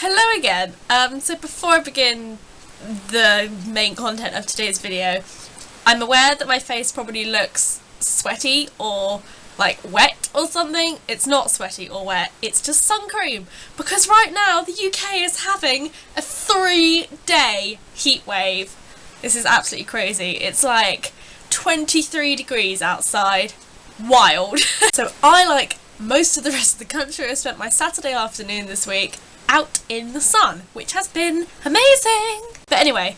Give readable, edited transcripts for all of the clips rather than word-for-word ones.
Hello again. So before I begin the main content of today's video, I'm aware that my face probably looks sweaty or like wet or something. It's not sweaty or wet, it's just sun cream. Because right now the UK is having a 3-day heat wave. This is absolutely crazy. It's like 23 degrees outside. Wild. So I, like most of the rest of the country, have spent my Saturday afternoon this week out in the sun, which has been amazing. But anyway,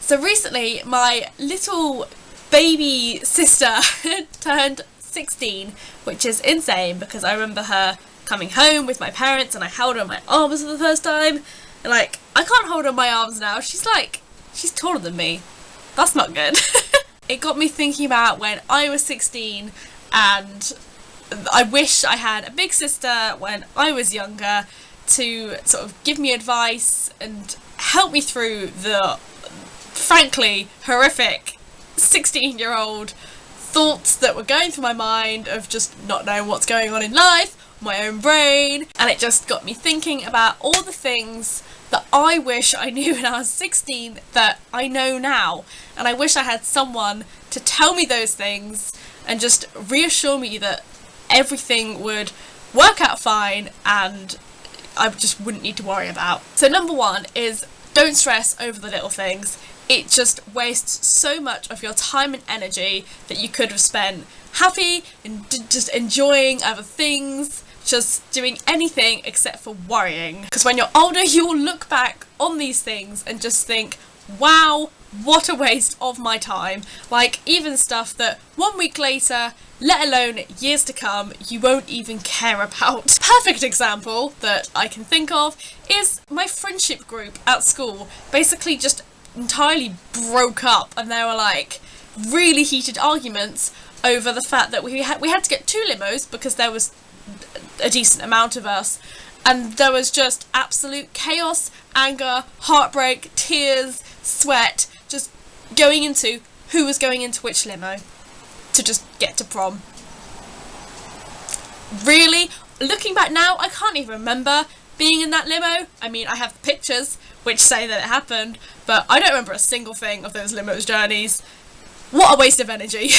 so recently my little baby sister turned 16, which is insane because I remember her coming home with my parents and I held her in my arms for the first time, and like, I can't hold her in my arms now. She's taller than me. That's not good. It got me thinking about when I was 16, and I wish I had a big sister when I was younger to sort of give me advice and help me through the frankly horrific 16-year-old thoughts that were going through my mind of just not knowing what's going on in life, my own brain. And it just got me thinking about all the things that I wish I knew when I was 16 that I know now, and I wish I had someone to tell me those things and just reassure me that everything would work out fine and I just wouldn't need to worry about. So number one is, don't stress over the little things. It just wastes so much of your time and energy that you could have spent happy and just enjoying other things, just doing anything except for worrying. Because when you're older, you'll look back on these things and just think, wow, what a waste of my time. Like, even stuff that 1 week later, let alone years to come, you won't even care about. Perfect example that I can think of is my friendship group at school basically just entirely broke up, and there were like really heated arguments over the fact that we had to get 2 limos because there was a decent amount of us, and there was just absolute chaos, anger, heartbreak, tears, sweat, just going into who was going into which limo to just get to prom. Really, looking back now, I can't even remember being in that limo. I mean, I have pictures which say that it happened, but I don't remember a single thing of those limos journeys. What a waste of energy.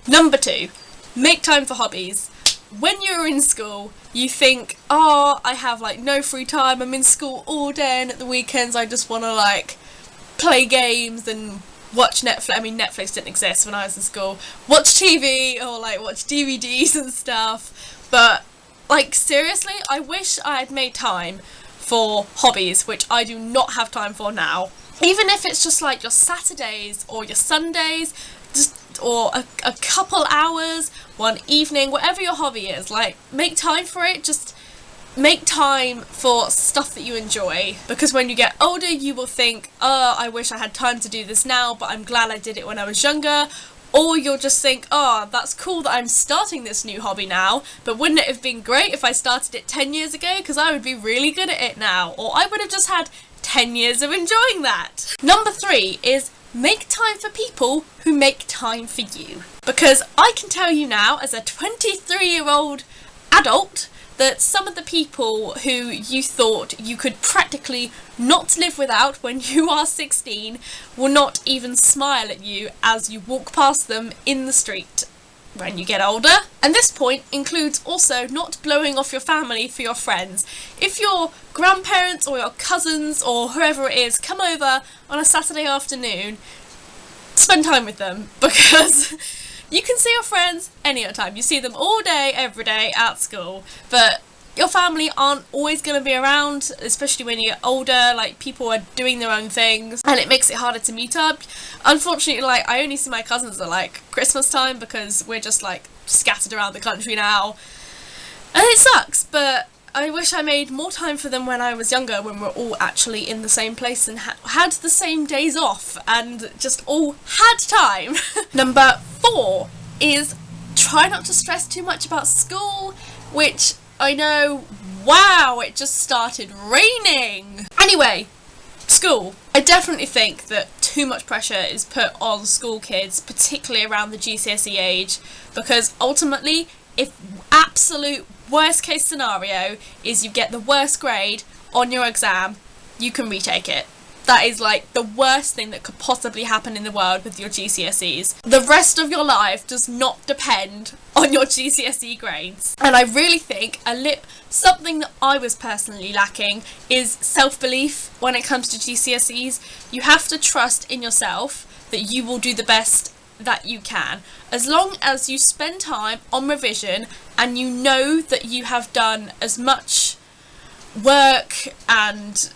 Number 2, make time for hobbies. When you're in school, you think, oh, I have like no free time, I'm in school all day, and at the weekends I just want to like play games and watch Netflix. I mean, Netflix didn't exist when I was in school. Watch TV or like watch DVDs and stuff. But like, seriously, I wish I had made time for hobbies, which I do not have time for now. Even if it's just like your Saturdays or your Sundays, just or a couple hours, one evening, whatever your hobby is, like, make time for it. Just make time for stuff that you enjoy, because when you get older you will think, oh, I wish I had time to do this now, but I'm glad I did it when I was younger. Or you'll just think, oh, that's cool that I'm starting this new hobby now, but wouldn't it have been great if I started it 10 years ago, because I would be really good at it now, or I would have just had 10 years of enjoying that. Number 3 is, make time for people who make time for you. Because I can tell you now, as a 23-year-old adult, that some of the people who you thought you could practically not live without when you are 16 will not even smile at you as you walk past them in the street when you get older. And this point includes also not blowing off your family for your friends. If your grandparents or your cousins or whoever it is come over on a Saturday afternoon, spend time with them, because you can see your friends any other time. You see them all day, every day at school, but your family aren't always going to be around, especially when you get older. Like, people are doing their own things and it makes it harder to meet up. Unfortunately, like, I only see my cousins at like Christmas time because we're just like scattered around the country now, and it sucks, but I wish I made more time for them when I was younger, when we're all actually in the same place and had the same days off and just all had time. Number 4 is, try not to stress too much about school, which I know, wow, it just started raining. Anyway, school. I definitely think that too much pressure is put on school kids, particularly around the GCSE age, because ultimately, if absolute worst case scenario is you get the worst grade, on your exam, you can retake it. That is like the worst thing that could possibly happen in the world with your GCSEs. The rest of your life does not depend on your GCSE grades. And I really think something that I was personally lacking is self-belief when it comes to GCSEs. You have to trust in yourself that you will do the best that you can. As long as you spend time on revision and you know that you have done as much work and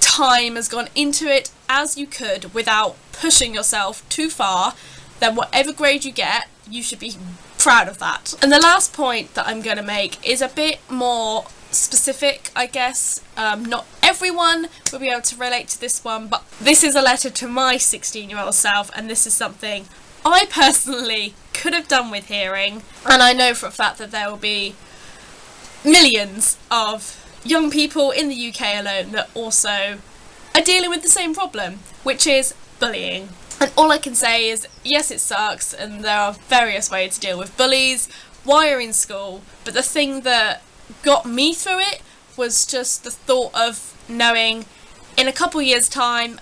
time has gone into it as you could without pushing yourself too far, then whatever grade you get, you should be proud of that. And the last point that I'm going to make is a bit more specific, I guess. Not everyone will be able to relate to this one, but this is a letter to my 16-year-old self, and this is something I personally could have done with hearing. And I know for a fact that there will be millions of young people in the UK alone that also are dealing with the same problem, which is bullying. And all I can say is, yes, it sucks, and there are various ways to deal with bullies while you're in school, but the thing that got me through it was just the thought of knowing in a couple years' time,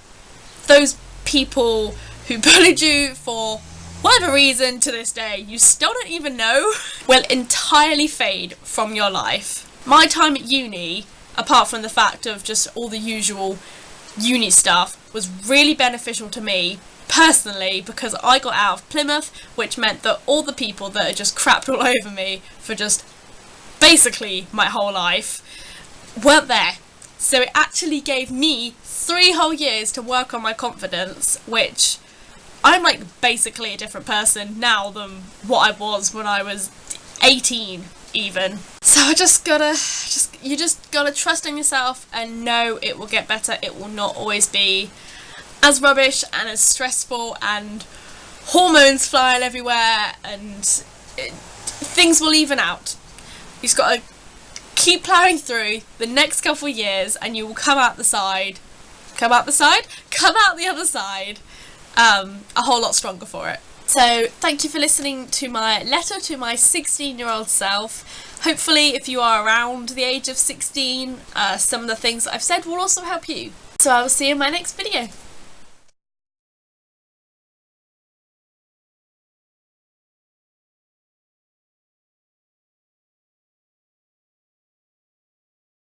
those people who bullied you for whatever reason to this day, you still don't even know, will entirely fade from your life. My time at uni, apart from the fact of just all the usual uni stuff, was really beneficial to me personally because I got out of Plymouth, which meant that all the people that had just crapped all over me for just basically my whole life weren't there. So it actually gave me 3 whole years to work on my confidence, which I'm like basically a different person now than what I was when I was 18 even. So you just gotta trust in yourself and know it will get better. It will not always be as rubbish and as stressful and hormones flying everywhere, and things will even out. You just gotta keep ploughing through the next couple of years and you will come out the other side a whole lot stronger for it. So thank you for listening to my letter to my 16-year-old self. Hopefully if you are around the age of 16, some of the things that I've said will also help you. So I will see you in my next video.